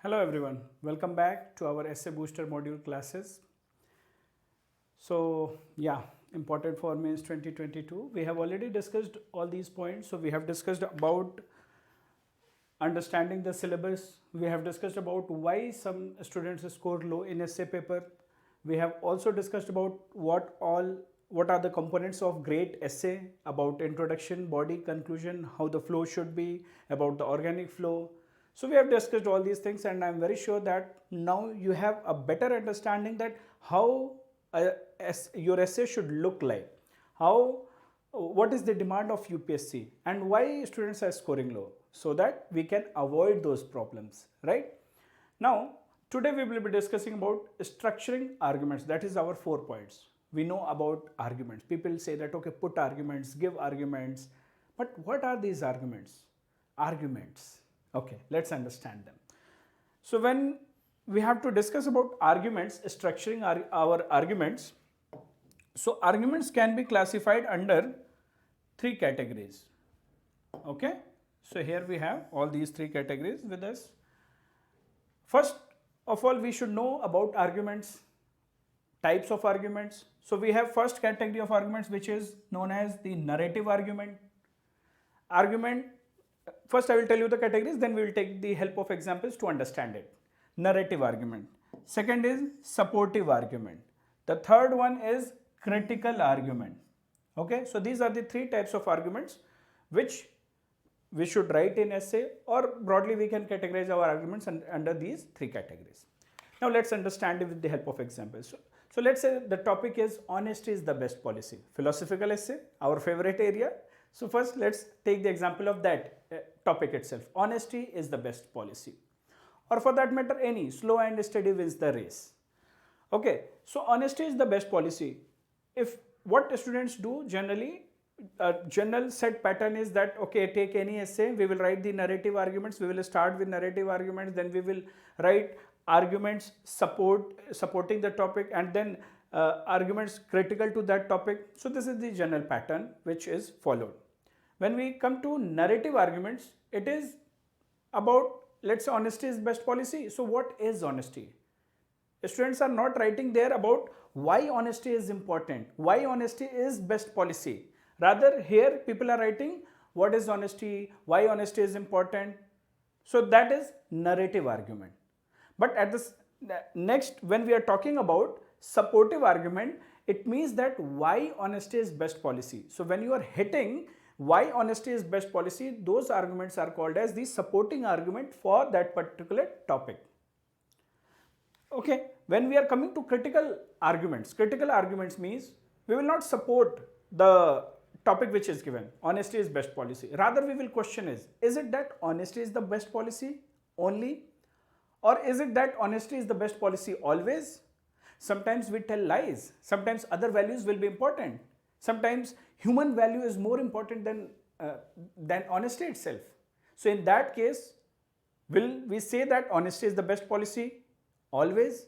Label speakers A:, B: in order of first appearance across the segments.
A: Hello everyone, welcome back to our Essay Booster module classes. So important for mains 2022. We have already discussed all these points. So we have discussed about understanding the syllabus. We have discussed about why some students score low in essay paper. We have also discussed about what are the components of great essay, about introduction, body, conclusion, how the flow should be, about the organic flow. So we have discussed all these things, and I'm very sure that now you have a better understanding that how your essay should look like, how what is the demand of UPSC and why students are scoring low, so that we can avoid those problems, right? Now, today we will be discussing about structuring arguments. That is our 4 points. We know about arguments. People say that, okay, put arguments, give arguments. But what are these arguments? Arguments. Okay, let's understand them. So when we have to discuss about arguments, structuring our arguments, so arguments can be classified under 3 categories. Okay, so here we have all these 3 categories with us. First of all, we should know about arguments, types of arguments. So we have first category of arguments, which is known as the narrative argument. First I will tell you the categories, then we will take the help of examples to understand it. Narrative argument. Second is supportive argument. The third one is critical argument. Okay, so these are the 3 types of arguments which we should write in essay, or broadly we can categorize our arguments under these 3 categories. Now let's understand it with the help of examples. So let's say the topic is honesty is the best policy. Philosophical essay, our favorite area. So first let's take the example of that topic itself. Honesty is the best policy. Or for that matter, any slow and steady wins the race. Okay, so honesty is the best policy. If what students do generally, a general set pattern is that, okay, take any essay, we will write the narrative arguments, we will start with narrative arguments, then we will write arguments supporting the topic, and then arguments critical to that topic. So this is the general pattern which is followed. When we come to narrative arguments, it is about, let's say, honesty is best policy. So what is honesty? Students are not writing there about why honesty is important, why honesty is best policy. Rather, here people are writing what is honesty, why honesty is important. So that is narrative argument. But at this next, when we are talking about supportive argument, it means that why honesty is best policy. So when you are hitting why honesty is best policy, those arguments are called as the supporting argument for that particular topic. Okay, when we are coming to critical arguments means we will not support the topic which is given, honesty is best policy. Rather, we will question is it that honesty is the best policy only? Or is it that honesty is the best policy always? Sometimes we tell lies, sometimes other values will be important. Sometimes human value is more important than honesty itself. So in that case, will we say that honesty is the best policy always?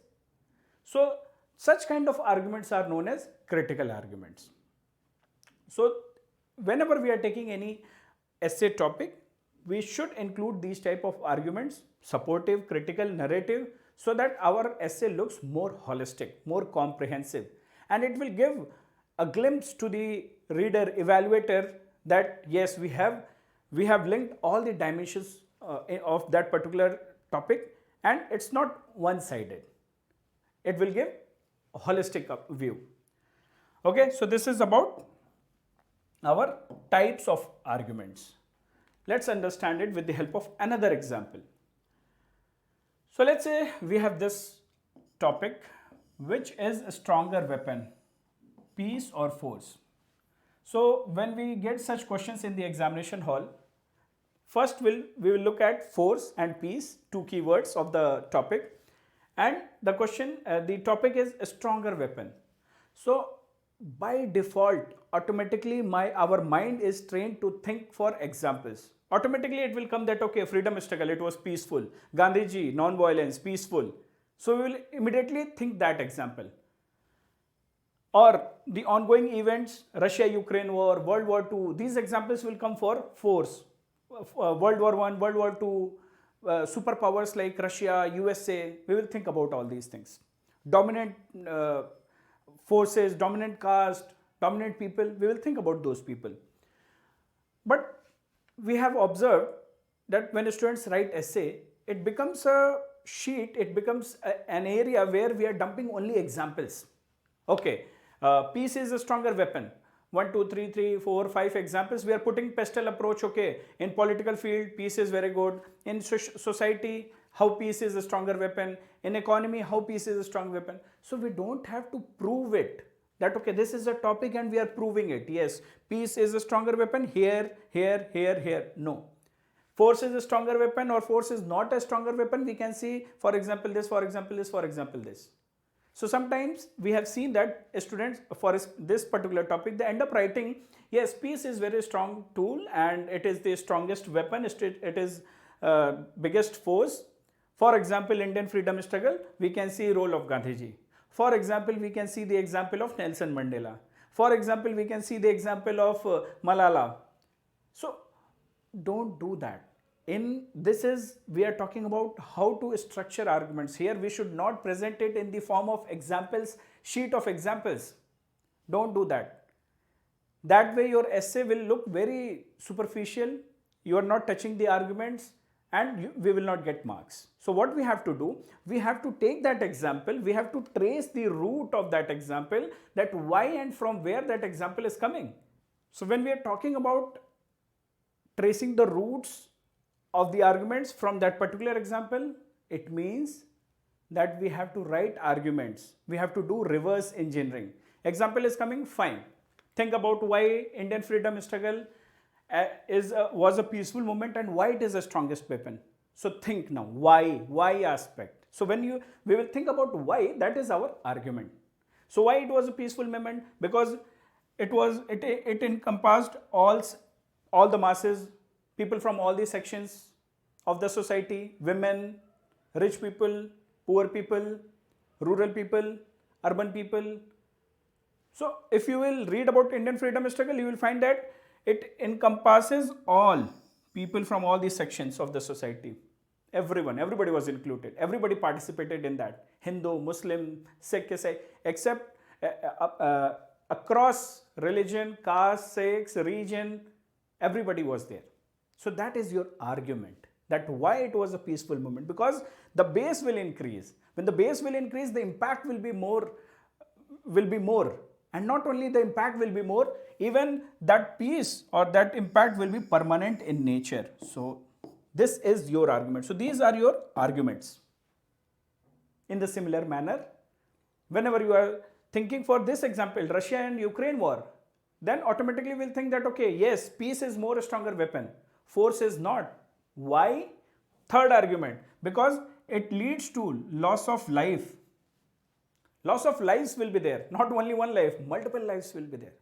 A: So such kind of arguments are known as critical arguments. So whenever we are taking any essay topic, we should include these type of arguments, supportive, critical, narrative, so that our essay looks more holistic, more comprehensive, and it will give a glimpse to the reader, evaluator, that yes, we have linked all the dimensions of that particular topic, and it's not one-sided. It will give a holistic view. Okay, so this is about our types of arguments. Let's understand it with the help of another example. So let's say we have this topic, which is a stronger weapon, peace or force. So when we get such questions in the examination hall, first we will look at force and peace, 2 keywords of the topic, and the question, the topic is a stronger weapon. So by default, automatically our mind is trained to think for examples. Automatically it will come that, okay, freedom struggle, it was peaceful. Gandhiji, non-violence, peaceful. So we will immediately think that example. Or the ongoing events, Russia-Ukraine war, World War II, these examples will come for force. World War I, World War II, superpowers like Russia, USA, we will think about all these things. Dominant forces, dominant caste, dominant people, we will think about those people. But we have observed that when students write essay, it becomes a sheet, it becomes an area where we are dumping only examples. Okay, peace is a stronger weapon. 1, 2, 3, 3, 4, 5 examples. We are putting pestle approach. Okay, in political field, peace is very good. In society, how peace is a stronger weapon. In economy, how peace is a strong weapon. So we don't have to prove it. That okay, this is a topic and we are proving it. Yes, peace is a stronger weapon here, here, here, here. No. Force is a stronger weapon or force is not a stronger weapon. We can see, for example, this, for example, this, for example, this. So sometimes we have seen that students for this particular topic, they end up writing, yes, peace is very strong tool and it is the strongest weapon, it is biggest force. For example, Indian freedom struggle, we can see role of Gandhiji. For example, we can see the example of Nelson Mandela. For example, we can see the example of Malala. So don't do that. In this is, we are talking about how to structure arguments. Here we should not present it in the form of examples, sheet of examples. Don't do that. That way your essay will look very superficial. You are not touching the arguments and we will not get marks. So what we have to do, we have to take that example, we have to trace the root of that example, that why and from where that example is coming. So when we are talking about tracing the roots of the arguments from that particular example, it means that we have to write arguments. We have to do reverse engineering. Example is coming, fine. Think about why Indian freedom struggle was a peaceful movement and why it is the strongest weapon. So think now, why aspect. So when we will think about why, that is our argument. So why it was a peaceful movement? Because it encompassed all the masses, people from all the sections of the society, women, rich people, poor people, rural people, urban people. So if you will read about Indian freedom struggle, you will find that it encompasses all people from all these sections of the society. Everybody was included. Everybody participated in that. Hindu, Muslim, Sikh, Isai, except across religion, caste, sex, region, everybody was there. So that is your argument, that why it was a peaceful movement, because the base will increase. When the base will increase, the impact will be more. And not only the impact will be more, even that peace or that impact will be permanent in nature. So this is your argument. So these are your arguments. In the similar manner, whenever you are thinking for this example, Russia and Ukraine war, then automatically we'll think that, okay, yes, peace is more a stronger weapon. Force is not. Why? Third argument, because it leads to loss of life. Loss of lives will be there. Not only one life, multiple lives will be there.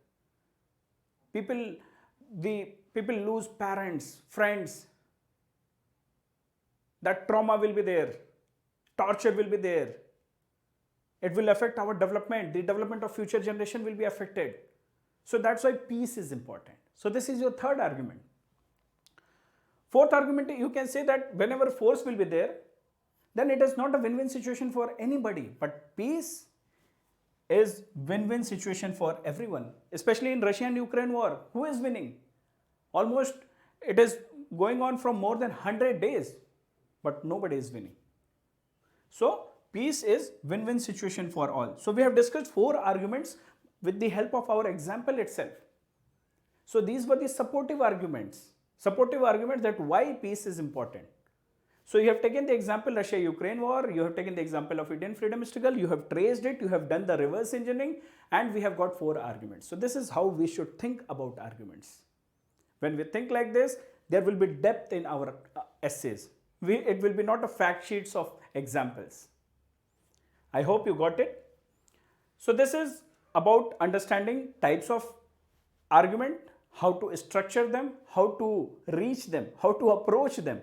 A: People lose parents, friends. That trauma will be there. Torture will be there. It will affect our development. The development of future generation will be affected. So that's why peace is important. So this is your third argument. Fourth argument, you can say that whenever force will be there, then it is not a win-win situation for anybody, but peace is win-win situation for everyone, especially in Russia and Ukraine war. Who is winning? Almost it is going on from more than 100 days, but nobody is winning. So peace is win-win situation for all. So we have discussed 4 arguments with the help of our example itself. So these were the supportive arguments that why peace is important. So you have taken the example Russia-Ukraine war, you have taken the example of Indian freedom struggle, you have traced it, you have done the reverse engineering, and we have got 4 arguments. So this is how we should think about arguments. When we think like this, there will be depth in our essays. It will be not a fact sheets of examples. I hope you got it. So this is about understanding types of argument, how to structure them, how to reach them, how to approach them.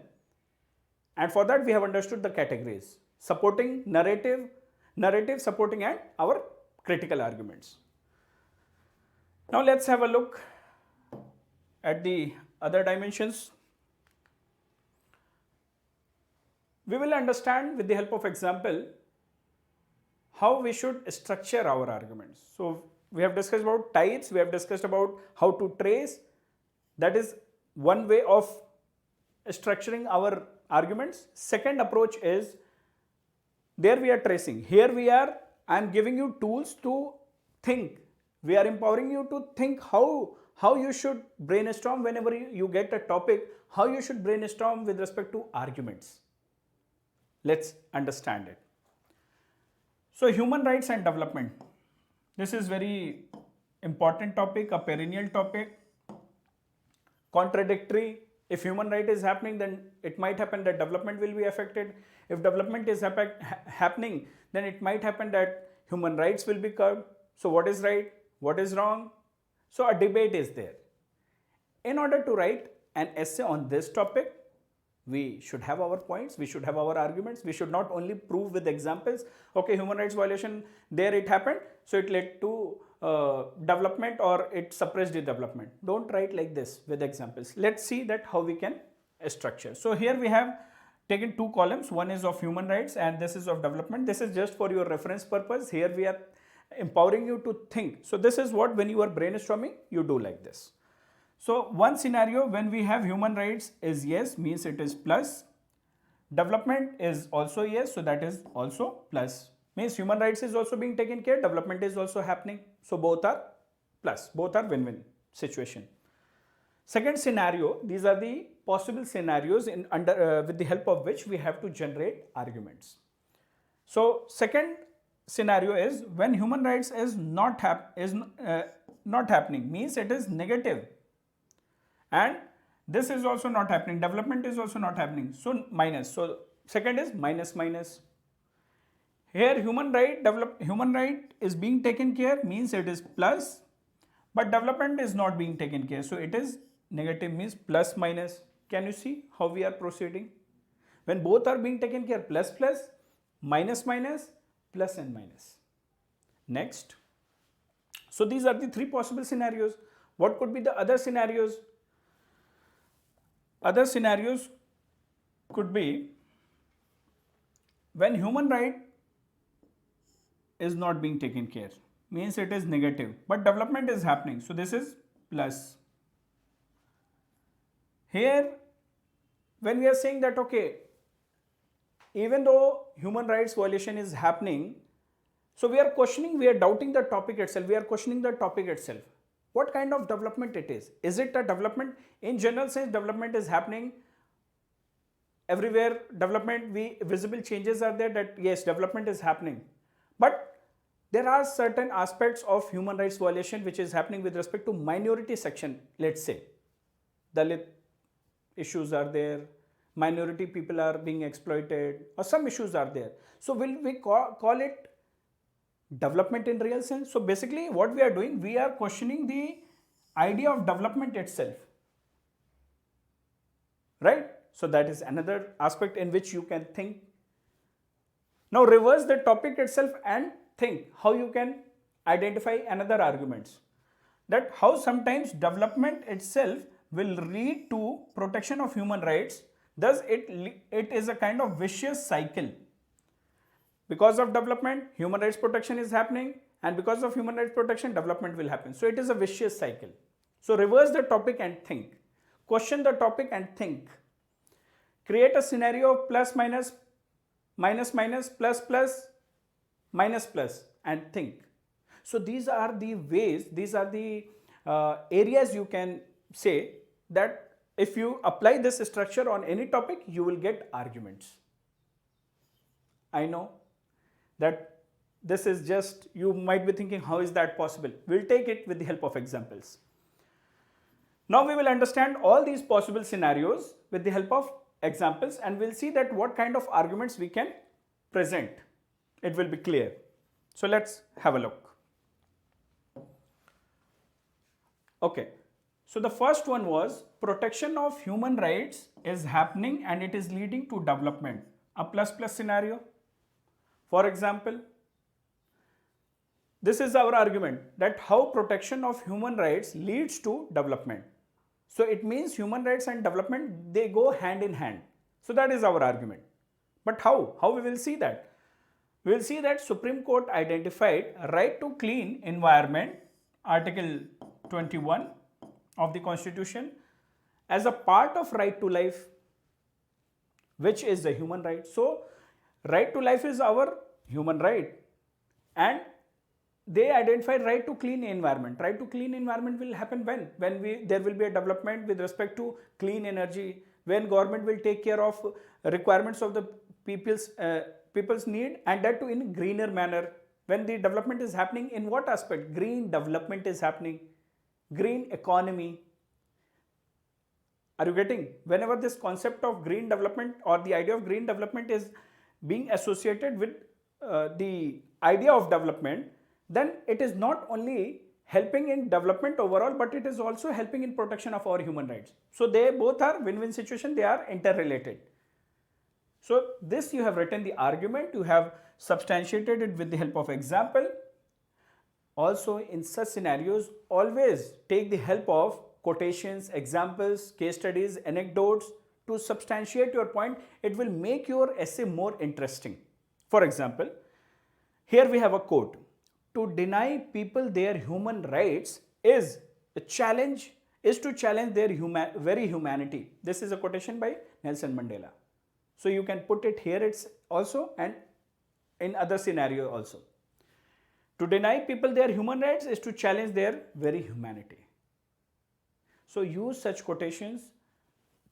A: And for that we have understood the categories: supporting, narrative, supporting, and our critical arguments. Now let's have a look at the other dimensions. We will understand with the help of example how we should structure our arguments. So we have discussed about types, we have discussed about how to trace. That is one way of structuring our arguments. Second approach is, there we are tracing. Here we are, I am giving you tools to think. We are empowering you to think how you should brainstorm whenever you get a topic, how you should brainstorm with respect to arguments. Let's understand it. So human rights and development. This is very important topic, a perennial topic, contradictory. If human right is happening, then it might happen that development will be affected. If development is happening, then it might happen that human rights will be curbed. So what is right? What is wrong? So a debate is there. In order to write an essay on this topic, we should have our points, we should have our arguments, we should not only prove with examples, okay, human rights violation, there it happened, so it led to development or it suppressed the development. Don't write like this with examples. Let's see that how we can structure. So here we have taken two columns, one is of human rights and this is of development. This is just for your reference purpose. Here we are empowering you to think. So this is what, when you are brainstorming, you do like this. So one scenario when we have human rights is yes, means it is plus. Development is also yes, so that is also plus. Means human rights is also being taken care, development is also happening. So both are plus, both are win-win situation. Second scenario, these are the possible scenarios with the help of which we have to generate arguments. So second scenario is when human rights is not happening, means it is negative. And this is also not happening, development is also not happening, so minus. So second is minus minus. Here human right is being taken care, means it is plus, but development is not being taken care, so it is negative, means plus minus. Can you see how we are proceeding? When both are being taken care, plus plus, minus minus, plus and minus. Next. So these are the three possible scenarios. What could be the other scenarios? Other scenarios could be when human right is not being taken care, means it is negative, but development is happening, so this is plus. Here when we are saying that okay, even though human rights violation is happening, so we are questioning, we are doubting the topic itself, we are questioning the topic itself. What kind of development it is? Is it a development? In general sense, development is happening everywhere. Development, visible changes are there, that yes, development is happening. But there are certain aspects of human rights violation which is happening with respect to minority section. Let's say Dalit issues are there, minority people are being exploited, or some issues are there. So will we call it development in real sense? So basically what we are doing, we are questioning the idea of development itself, right? So that is another aspect in which you can think. Now reverse the topic itself and think how you can identify another arguments, that how sometimes development itself will lead to protection of human rights. Thus it is a kind of vicious cycle. Because of development, human rights protection is happening, and because of human rights protection, development will happen. So it is a vicious cycle. So reverse the topic and think. Question the topic and think. Create a scenario of plus minus, minus minus, plus plus, minus plus, and think. So these are the ways, these are the areas you can say that if you apply this structure on any topic, you will get arguments. I know that this is just, you might be thinking, how is that possible? We'll take it with the help of examples. Now we will understand all these possible scenarios with the help of examples, and we'll see that what kind of arguments we can present. It will be clear. So let's have a look. Okay. So the first one was protection of human rights is happening and it is leading to development. A plus plus scenario. For example, this is our argument that how protection of human rights leads to development. So it means human rights and development, they go hand in hand. So that is our argument. But how we will see that? We will see that Supreme Court identified right to clean environment, Article 21 of the Constitution, as a part of right to life, which is the human right. So, right to life is our human right, and they identified right to clean environment. Right to clean environment will happen when there will be a development with respect to clean energy, when government will take care of requirements of the people's need, and that too in greener manner. When the development is happening, in what aspect? Green development is happening, green economy. Are you getting? Whenever this concept of green development or the idea of green development is being associated with the idea of development, then it is not only helping in development overall, but it is also helping in protection of our human rights. So they both are win-win situation, they are interrelated. So this you have written the argument, you have substantiated it with the help of example. Also in such scenarios, always take the help of quotations, examples, case studies, anecdotes to substantiate your point. It will make your essay more interesting. For example, here we have a quote. To deny people their human rights is a challenge, is to challenge their very humanity. This is a quotation by Nelson Mandela. So you can put it here it's also and in other scenario also. To deny people their human rights is to challenge their very humanity. So use such quotations,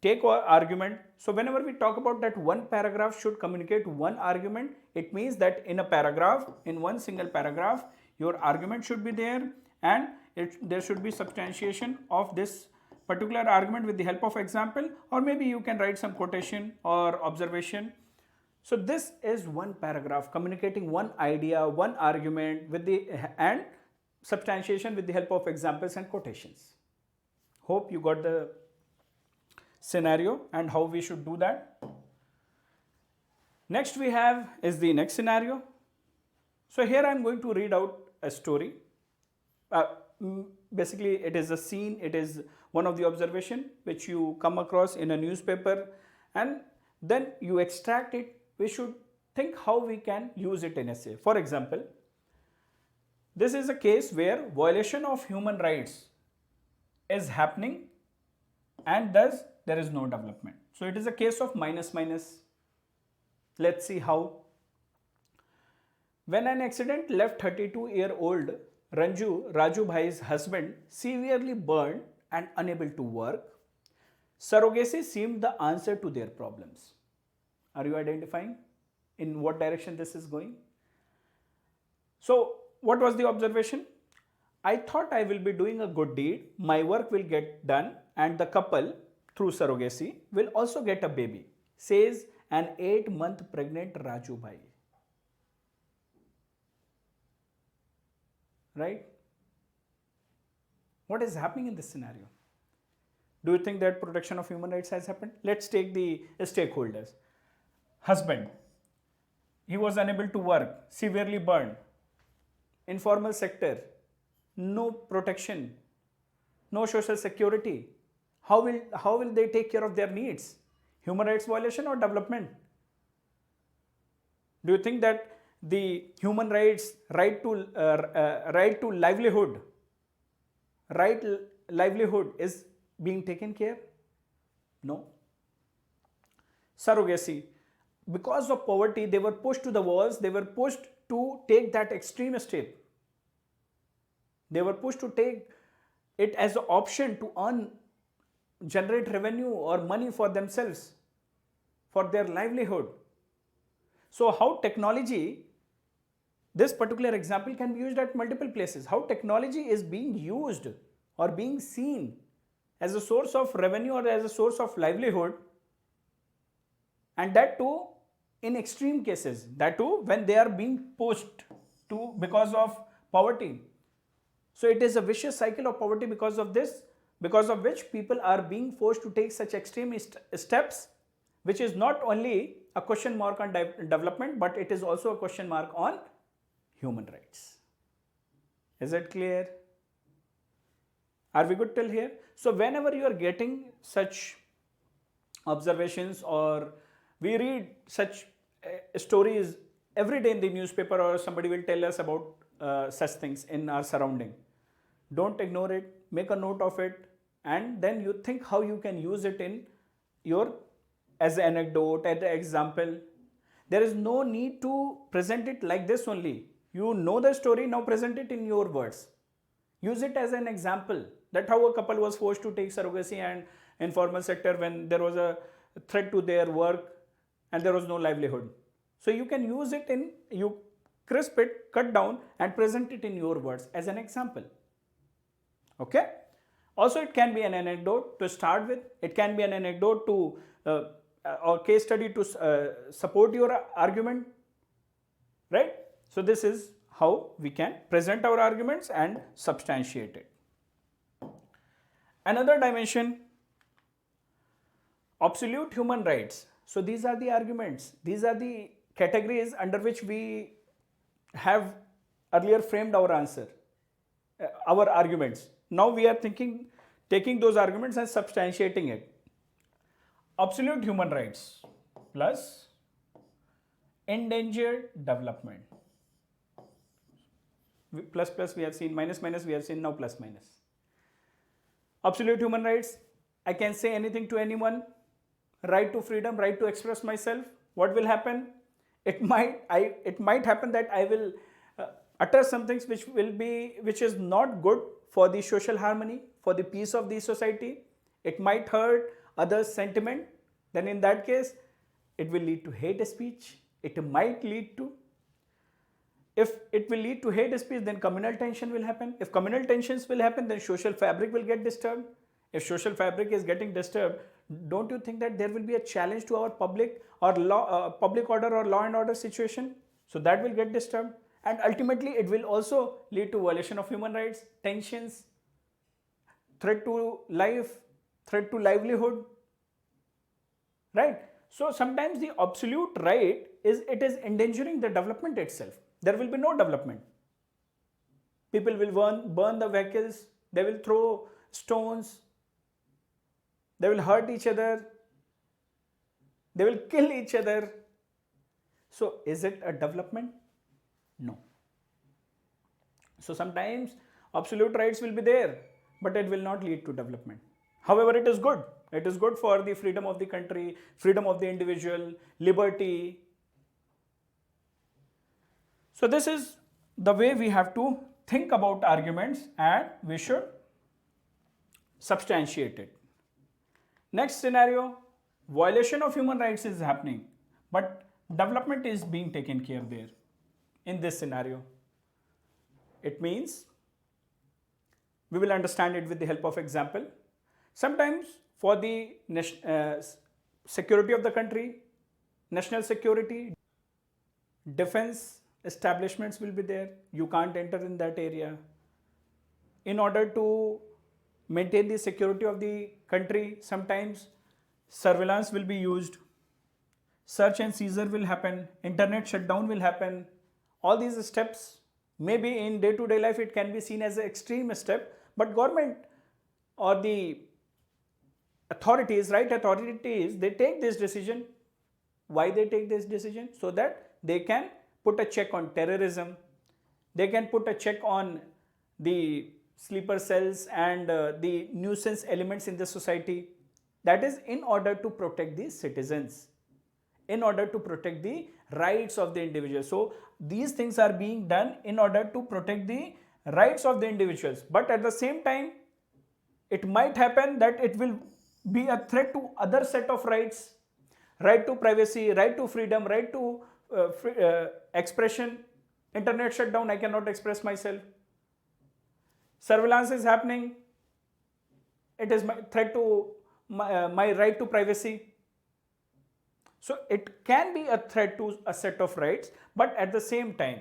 A: take our argument. So whenever we talk about that one paragraph should communicate one argument, it means that in a paragraph, in one single paragraph, your argument should be there, and there should be substantiation of this particular argument with the help of example, or maybe you can write some quotation or observation. So this is one paragraph communicating one idea, one argument with the and substantiation with the help of examples and quotations. Hope you got the scenario and how we should do that. Next we have is the next scenario. So here I am going to read out a story. Basically it is a scene, it is one of the observation which you come across in a newspaper, and then you extract it. We should think how we can use it in essay. For example, this is a case where violation of human rights is happening and thus there is no development. So it is a case of minus minus. Let's see how. When an accident left 32-year-old Raju Bhai's husband severely burned and unable to work, surrogacy seemed the answer to their problems. Are you identifying in what direction this is going? So what was the observation? I thought I will be doing a good deed, my work will get done, and the couple through surrogacy will also get a baby, says an 8-month pregnant Raju Bhai. Right? What is happening in this scenario? Do you think that protection of human rights has happened? Let's take the stakeholders. Husband, he was unable to work, severely burned. Informal sector, no protection, no social security. How will they take care of their needs? Human rights violation or development? Do you think that the human rights, right to livelihood is being taken care? No. Surrogacy. Because of poverty, they were pushed to the walls, they were pushed to take that extreme step. They were pushed to take it as an option to generate revenue or money for themselves, for their livelihood. So how technology, this particular example can be used at multiple places. How technology is being used or being seen as a source of revenue or as a source of livelihood, and that too in extreme cases, that too when they are being pushed to because of poverty. So it is a vicious cycle of poverty because of this, because of which people are being forced to take such extreme steps, which is not only a question mark on development, but it is also a question mark on human rights. Is it clear? Are we good till here? So whenever you are getting such observations or we read such stories every day in the newspaper, or somebody will tell us about such things in our surrounding. Don't ignore it, make a note of it, and then you think how you can use it in your, as an anecdote, as an example. There is no need to present it like this only. You know the story, now present it in your words. Use it as an example. That how a couple was forced to take surrogacy and informal sector when there was a threat to their work and there was no livelihood. So you can use it in, you crisp it, cut down and present it in your words as an example. Okay. Also, it can be an anecdote to start with. It can be an anecdote to or case study to support your argument, right? So this is how we can present our arguments and substantiate it. Another dimension, absolute human rights. So these are the arguments, these are the categories under which we have earlier framed our answer, our arguments. Now we are taking those arguments and substantiating it. Absolute human rights plus endangered development. Plus plus we have seen, minus minus we have seen, now plus minus. Absolute human rights, I can say anything to anyone, right to freedom, right to express myself. What will happen? It might happen that I will utter some things which is not good for the social harmony, for the peace of the society. It might hurt others' sentiment. Then in that case, it will lead to hate speech. It might lead to, if it will lead to hate speech, then communal tension will happen. If communal tensions will happen, then social fabric will get disturbed. If social fabric is getting disturbed, don't you think that there will be a challenge to our public order or law and order situation? So that will get disturbed, and ultimately it will also lead to violation of human rights, tensions, threat to life, threat to livelihood, right? So sometimes the absolute right is endangering the development itself. There will be no development. People will burn the vehicles, they will throw stones, they will hurt each other, they will kill each other. So is it a development? No. So sometimes absolute rights will be there, but it will not lead to development. However, it is good. It is good for the freedom of the country, freedom of the individual, liberty. So this is the way we have to think about arguments, and we should substantiate it. Next scenario, violation of human rights is happening, but development is being taken care of there. In this scenario, it means we will understand it with the help of example. Sometimes for the security of the country, national security, defense establishments will be there. You can't enter in that area. In order to maintain the security of the country, sometimes surveillance will be used, search and seizure will happen, internet shutdown will happen. All these steps, maybe in day-to-day life it can be seen as an extreme step, but government or the authorities, right authorities, they take this decision. Why they take this decision? So that they can put a check on terrorism, they can put a check on the sleeper cells and the nuisance elements in the society. That is in order to protect the citizens, in order to protect the rights of the individual. So these things are being done in order to protect the rights of the individuals. But at the same time, it might happen that it will be a threat to other set of rights, right to privacy, right to freedom, right to expression. Internet shutdown, I cannot express myself. Surveillance is happening, it is my threat to my right to privacy. So it can be a threat to a set of rights, but at the same time,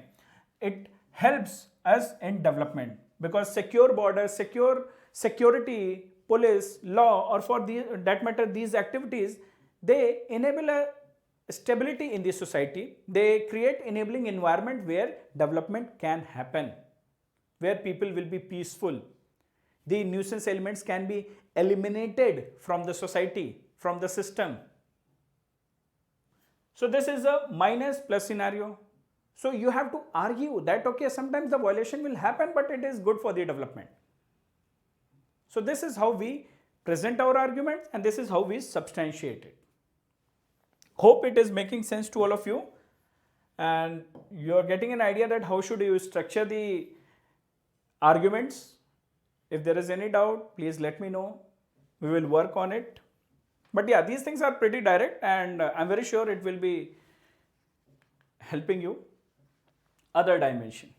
A: it helps us in development, because secure borders, secure security, police, law, or for that matter, these activities, they enable a stability in the society. They create enabling environment where development can happen, where people will be peaceful. The nuisance elements can be eliminated from the society, from the system. So this is a minus plus scenario. So you have to argue that okay, sometimes the violation will happen, but it is good for the development. So this is how we present our arguments and this is how we substantiate it. Hope it is making sense to all of you and you are getting an idea that how should you structure the arguments. If there is any doubt, please let me know. We will work on it. But yeah, these things are pretty direct and I'm very sure it will be helping you. Other dimension,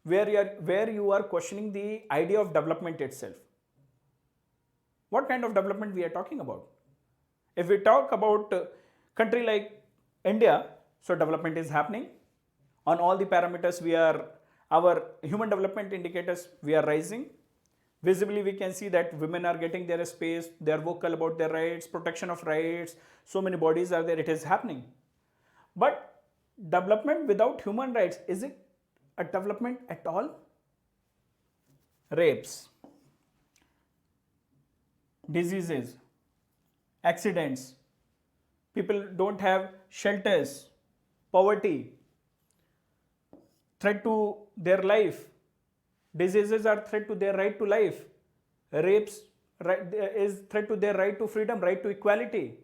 A: where you are questioning the idea of development itself. What kind of development we are talking about? If we talk about a country like India, so development is happening. On all the parameters, our human development indicators, we are rising. Visibly, we can see that women are getting their space, they are vocal about their rights, protection of rights, so many bodies are there, it is happening. But development without human rights, is it a development at all? Rapes, diseases, accidents, people don't have shelters, poverty, threat to their life, diseases are threat to their right to life, rapes is threat to their right to freedom, right to equality.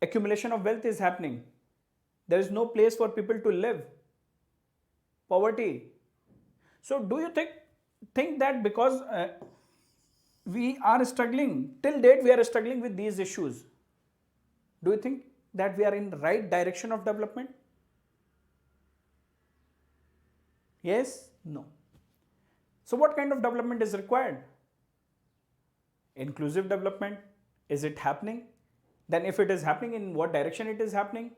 A: Accumulation of wealth is happening. There is no place for people to live. Poverty. So do you think that because we are struggling, till date we are struggling with these issues, do you think that we are in the right direction of development? Yes? No. So what kind of development is required? Inclusive development. Is it happening? Then if it is happening, in what direction it is happening?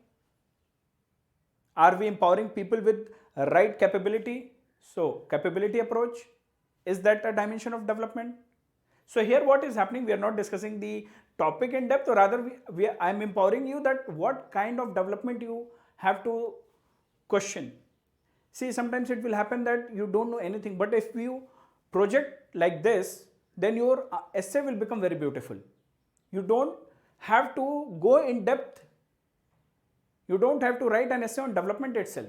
A: Are we empowering people with right capability? So capability approach, is that a dimension of development? So here what is happening, we are not discussing the topic in depth, or rather I am empowering you that what kind of development you have to question. See, sometimes it will happen that you don't know anything, but if you project like this, then your essay will become very beautiful. You don't have to go in depth. You don't have to write an essay on development itself,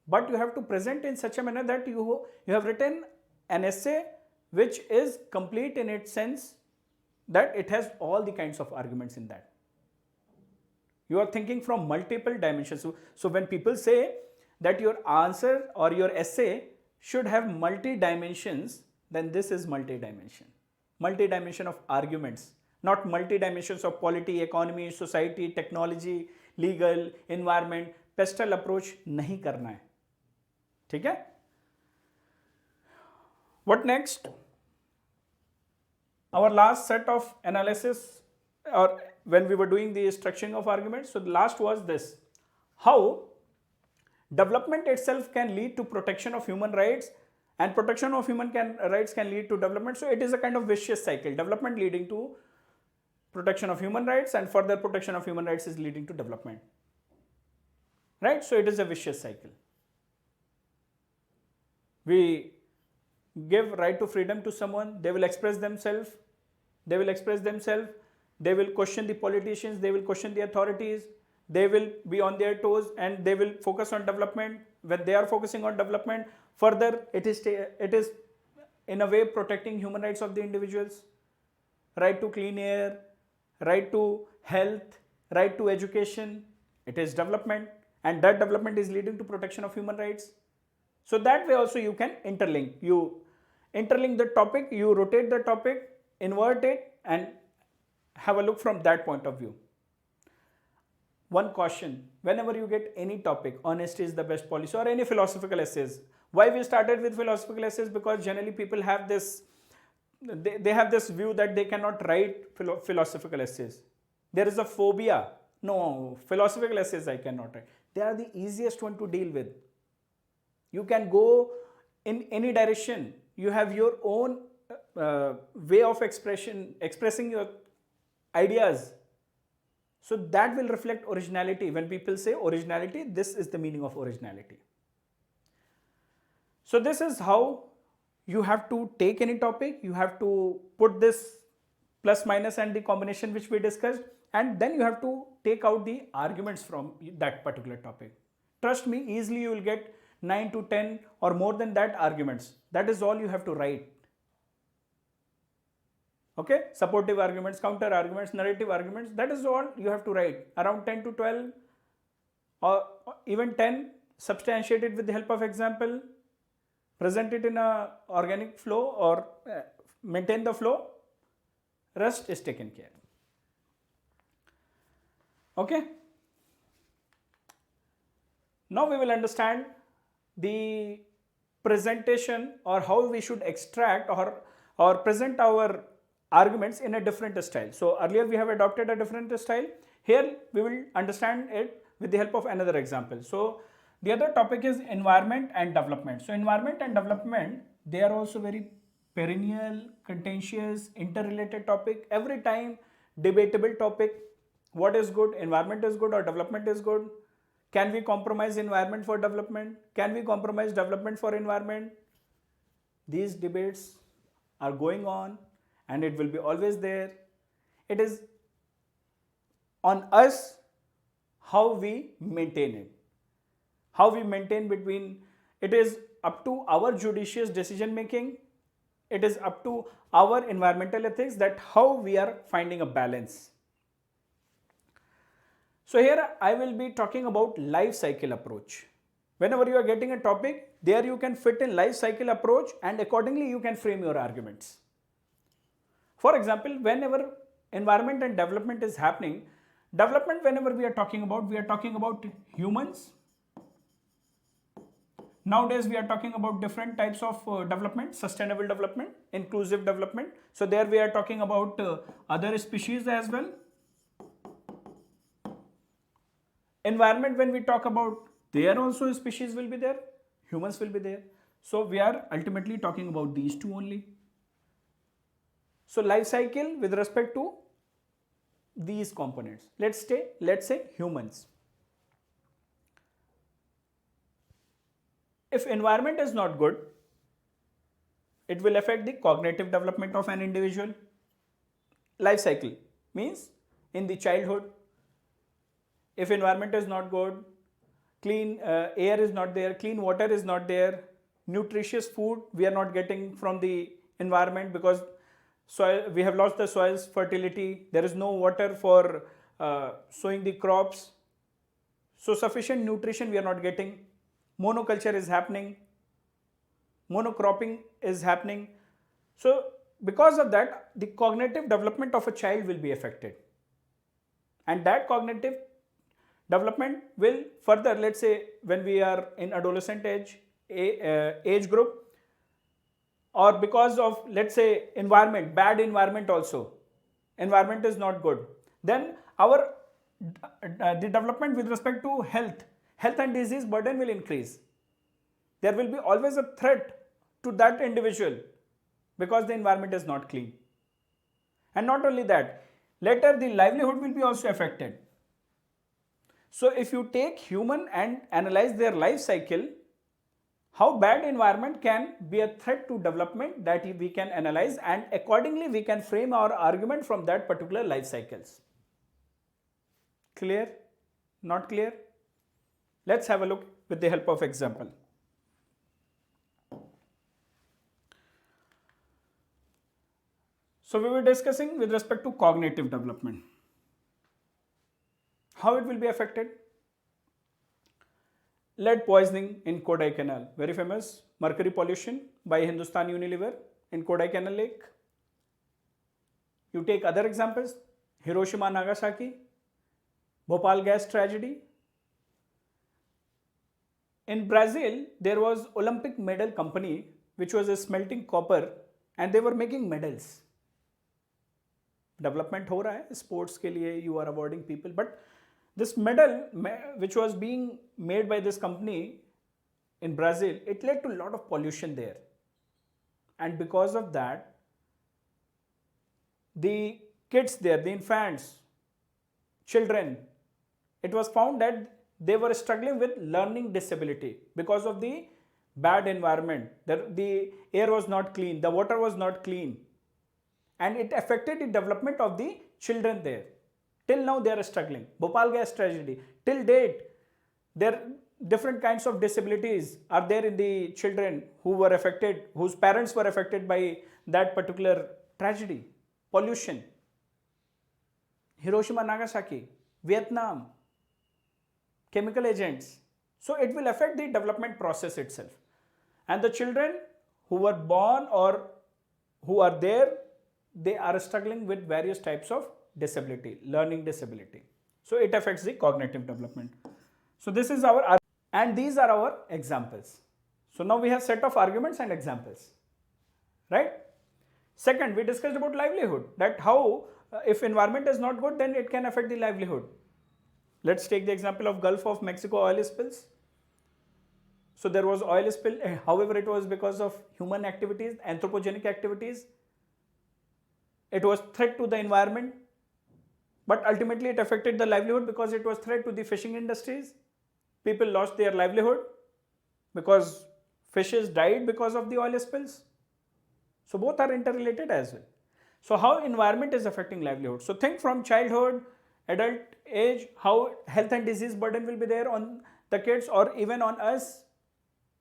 A: but you have to present in such a manner that you have written an essay which is complete in its sense that it has all the kinds of arguments in that. You are thinking from multiple dimensions. So when people say that your answer or your essay should have multi-dimensions, then this is multi-dimension. Multi-dimension of arguments, not multi-dimensions of polity, economy, society, technology, legal, environment. Pastel approach नहीं करना है, ठीक है? What next? Our last set of analysis, or when we were doing the structuring of arguments, so the last was this: how development itself can lead to protection of human rights, and protection of human rights can lead to development. So it is a kind of vicious cycle. Development leading to protection of human rights, and further protection of human rights is leading to development. Right? So it is a vicious cycle. We give right to freedom to someone, they will express themselves, they will question the politicians, they will question the authorities, they will be on their toes and they will focus on development. When they are focusing on development, further it is in a way protecting human rights of the individuals, right to clean air, right to health, right to education. It is development, and that development is leading to protection of human rights. So that way also you can interlink. You interlink the topic, you rotate the topic, invert it, and have a look from that point of view. One caution: whenever you get any topic, honesty is the best policy, or any philosophical essays. Why we started with philosophical essays? Because generally people have this, they have this view that they cannot write philosophical essays. There is a phobia. No, philosophical essays I cannot write. They are the easiest one to deal with. You can go in any direction. You have your own way of expressing your ideas. So that will reflect originality. When people say originality, this is the meaning of originality. So this is how you have to take any topic. You have to put this plus minus and the combination which we discussed, and then you have to take out the arguments from that particular topic. Trust me, easily you will get 9 to 10 or more than that arguments. That is all you have to write. Okay, supportive arguments, counter arguments, narrative arguments, that is all you have to write. Around 10 to 12 or even 10, substantiated with the help of example, present it in a organic flow or maintain the flow, rest is taken care. Okay. Now we will understand the presentation or how we should extract or present our arguments in a different style. So earlier we have adopted a different style. Here we will understand it with the help of another example. So the other topic is environment and development. So environment and development, they are also very perennial, contentious, interrelated topic. Every time debatable topic. What is good? Environment is good or development is good? Can we compromise environment for development? Can we compromise development for environment? These debates are going on and it will be always there. It is on us how we maintain it. How we maintain between, it is up to our judicious decision making. It is up to our environmental ethics that how we are finding a balance. So here I will be talking about life cycle approach. Whenever you are getting a topic, there you can fit in life cycle approach and accordingly you can frame your arguments. For example, whenever environment and development is happening, development whenever we are talking about humans. Nowadays we are talking about different types of development, sustainable development, inclusive development. So there we are talking about other species as well. Environment, when we talk about, there also species will be there, humans will be there. So we are ultimately talking about these two only. So life cycle with respect to these components. Let's say humans. If environment is not good, it will affect the cognitive development of an individual. Life cycle means in the childhood, if environment is not good, clean air is not there, clean water is not there, nutritious food we are not getting from the environment because soil, we have lost the soil's fertility, there is no water for sowing the crops, so sufficient nutrition we are not getting, monoculture is happening, monocropping is happening. So because of that, the cognitive development of a child will be affected, and that cognitive development will further, let's say when we are in adolescent age group, or because of, let's say, environment, bad environment also, environment is not good, then our the development with respect to health and disease burden will increase. There will be always a threat to that individual because the environment is not clean. And not only that, later the livelihood will be also affected. So if you take human and analyze their life cycle, how bad environment can be a threat to development, that we can analyze, and accordingly we can frame our argument from that particular life cycles. Clear? Not clear? Let's have a look with the help of example. So we were discussing with respect to cognitive development. How it will be affected? Lead poisoning in Kodaikanal, very famous. Mercury pollution by Hindustan Unilever in Kodaikanal Lake. You take other examples, Hiroshima, Nagasaki, Bhopal gas tragedy. In Brazil, there was Olympic medal company which was smelting copper and they were making medals. Development हो रहा है sports के लिए, you are awarding people, but this medal which was being made by this company in Brazil, it led to a lot of pollution there. And because of that, the kids there, the infants, children, it was found that they were struggling with learning disability because of the bad environment. The air was not clean, the water was not clean, and it affected the development of the children there. Till now they are struggling. Bhopal gas tragedy. Till date, there different kinds of disabilities are there in the children who were affected, whose parents were affected by that particular tragedy. Pollution. Hiroshima, Nagasaki, Vietnam, chemical agents. So it will affect the development process itself. And the children who were born or who are there, they are struggling with various types of disability, learning disability. So it affects the cognitive development. So this is our, and these are our examples. So now we have set of arguments and examples, right? Second, we discussed about livelihood, that how if environment is not good, then it can affect the livelihood. Let's take the example of Gulf of Mexico oil spills. So there was oil spill, however it was because of human activities, anthropogenic activities. It was threat to the environment, but ultimately it affected the livelihood because it was threat to the fishing industries. People lost their livelihood because fishes died because of the oil spills. So both are interrelated as well. So how environment is affecting livelihood? So think from childhood, adult age, how health and disease burden will be there on the kids or even on us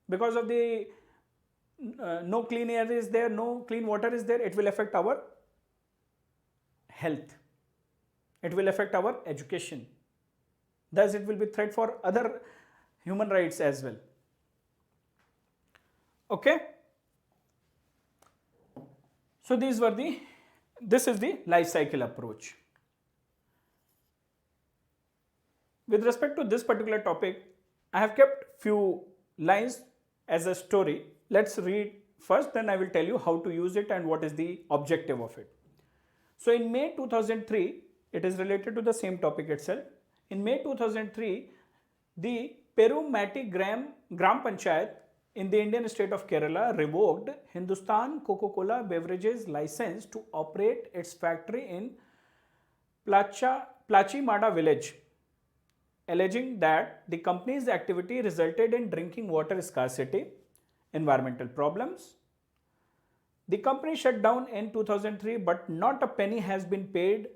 A: because of the no clean air is there, no clean water is there. It will affect our health. It will affect our education. Thus it will be threat for other human rights as well. Okay. So this is the life cycle approach. With respect to this particular topic, I have kept few lines as a story. Let's read first, then I will tell you how to use it and what is the objective of it. So in May 2003, it is related to the same topic itself. In May 2003, the Perumatti Gram Panchayat in the Indian state of Kerala revoked Hindustan Coca-Cola Beverages license to operate its factory in Plachimada village, alleging that the company's activity resulted in drinking water scarcity, environmental problems. The company shut down in 2003, but not a penny has been paid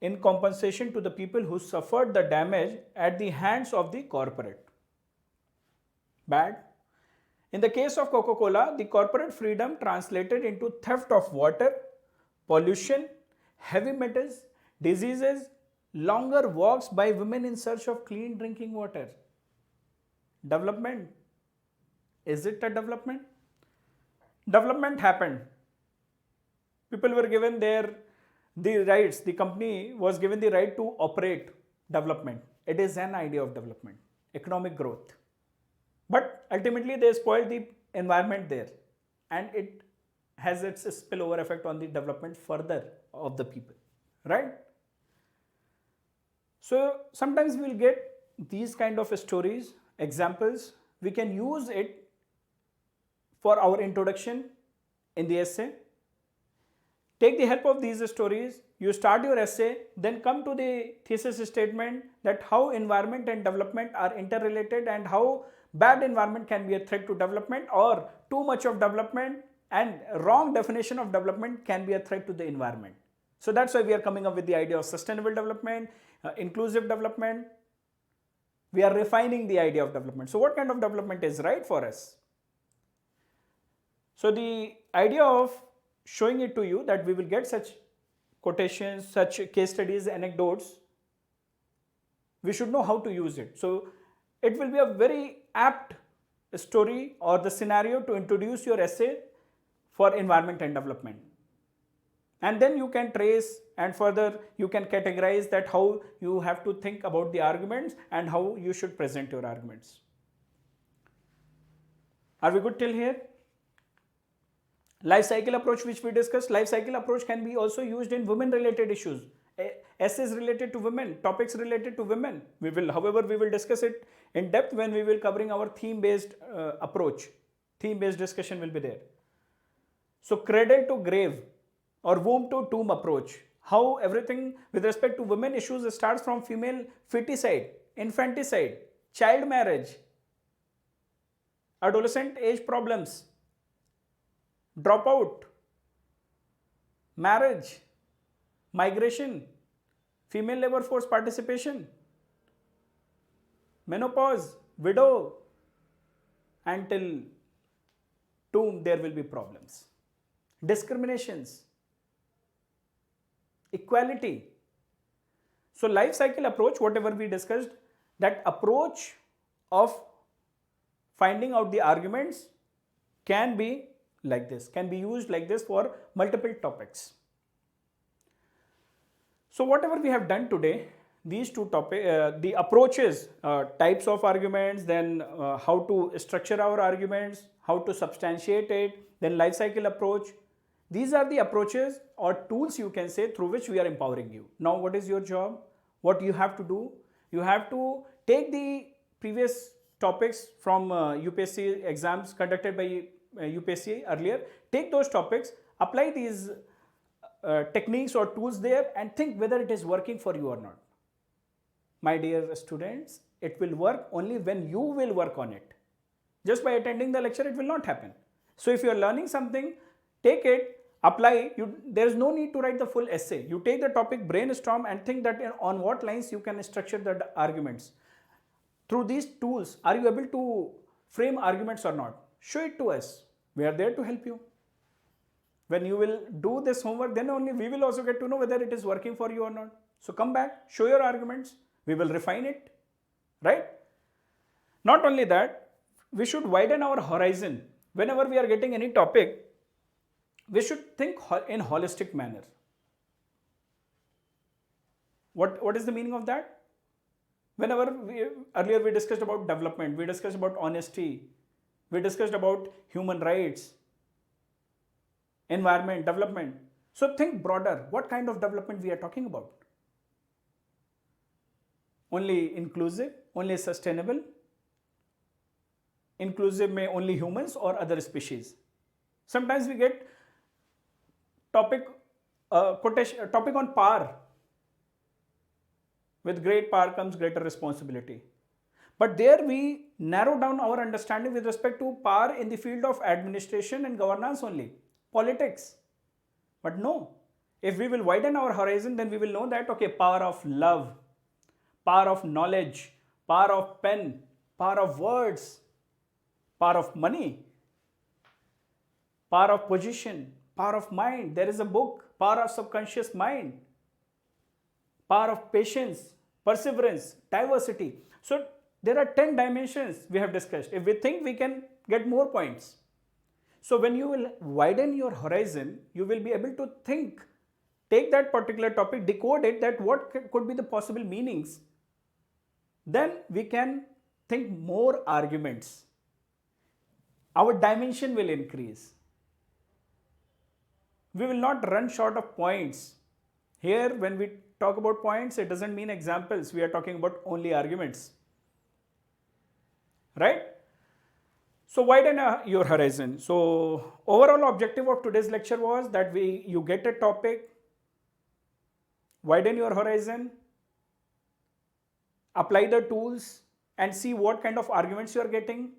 A: in compensation to the people who suffered the damage at the hands of the corporate. Bad. In the case of Coca-Cola, the corporate freedom translated into theft of water, pollution, heavy metals, diseases, longer walks by women in search of clean drinking water. Development. Is it a development? Development happened. People were given the rights. The company was given the right to operate development. It is an idea of development, economic growth. But ultimately they spoiled the environment there, and it has its spillover effect on the development further of the people, right? So sometimes we will get these kind of stories, examples. We can use it for our introduction in the essay. Take the help of these stories, you start your essay, then come to the thesis statement that how environment and development are interrelated and how bad environment can be a threat to development, or too much of development and wrong definition of development can be a threat to the environment. So that's why we are coming up with the idea of sustainable development, inclusive development. We are refining the idea of development. So what kind of development is right for us? So the idea of showing it to you that we will get such quotations, such case studies, anecdotes, we should know how to use it. So it will be a very apt story or the scenario to introduce your essay for environment and development. And then you can trace and further you can categorize that how you have to think about the arguments and how you should present your arguments. Are we good till here? Life cycle approach which we discussed, life cycle approach can be also used in women related issues, essays related to women, topics related to women. However, we will discuss it in depth when we will covering our theme based approach. Theme based discussion will be there. So cradle to grave or womb to tomb approach, how everything with respect to women issues starts from female feticide, infanticide, child marriage, adolescent age problems, dropout, marriage, migration, female labor force participation, menopause, widow, until tomb there will be problems. Discriminations, equality. So life cycle approach, whatever we discussed, that approach of finding out the arguments can be like this, can be used like this for multiple topics. So whatever we have done today, these two topics, the approaches, types of arguments, then how to structure our arguments, how to substantiate it, then life cycle approach. These are the approaches or tools, you can say, through which we are empowering you. Now what is your job? What you have to do? You have to take the previous topics from UPSC exams conducted by UPSC earlier, take those topics, apply these techniques or tools there and think whether it is working for you or not. My dear students, it will work only when you will work on it. Just by attending the lecture, it will not happen. So if you are learning something, take it, apply. There is no need to write the full essay. You take the topic, brainstorm and think that on what lines you can structure the arguments. Through these tools, are you able to frame arguments or not? Show it to us. We are there to help you. When you will do this homework, then only we will also get to know whether it is working for you or not. So come back, show your arguments. We will refine it, right? Not only that, we should widen our horizon. Whenever we are getting any topic, we should think in holistic manner. What is the meaning of that? Whenever earlier we discussed about development, we discussed about honesty, we discussed about human rights, environment, development. So think broader. What kind of development we are talking about? Only inclusive, only sustainable. Inclusive may only humans or other species. Sometimes we get topic on power. With great power comes greater responsibility. But there we narrow down our understanding with respect to power in the field of administration and governance only, politics. But no, if we will widen our horizon, then we will know that, okay, power of love, power of knowledge, power of pen, power of words, power of money, power of position, power of mind. There is a book, Power of Subconscious Mind, power of patience, perseverance, diversity. So there are 10 dimensions we have discussed. If we think, we can get more points. So when you will widen your horizon, you will be able to think, take that particular topic, decode it, that what could be the possible meanings. Then we can think more arguments. Our dimension will increase. We will not run short of points. Here, when we talk about points, it doesn't mean examples. We are talking about only arguments. Right? So widen your horizon. So overall objective of today's lecture was that you get a topic, widen your horizon, apply the tools and see what kind of arguments you are getting.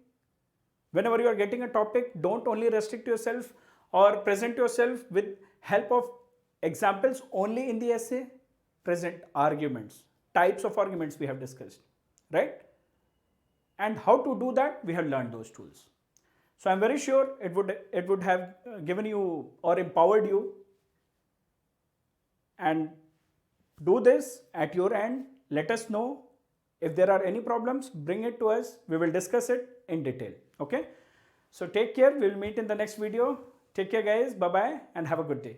A: Whenever you are getting a topic, don't only restrict yourself or present yourself with help of examples only in the essay. Present arguments, types of arguments we have discussed, right? And how to do that, we have learned those tools. So I'm very sure it would have given you or empowered you. And do this at your end. Let us know if there are any problems. Bring it to us. We will discuss it in detail. Okay. So take care. We will meet in the next video. Take care, guys. Bye-bye and have a good day.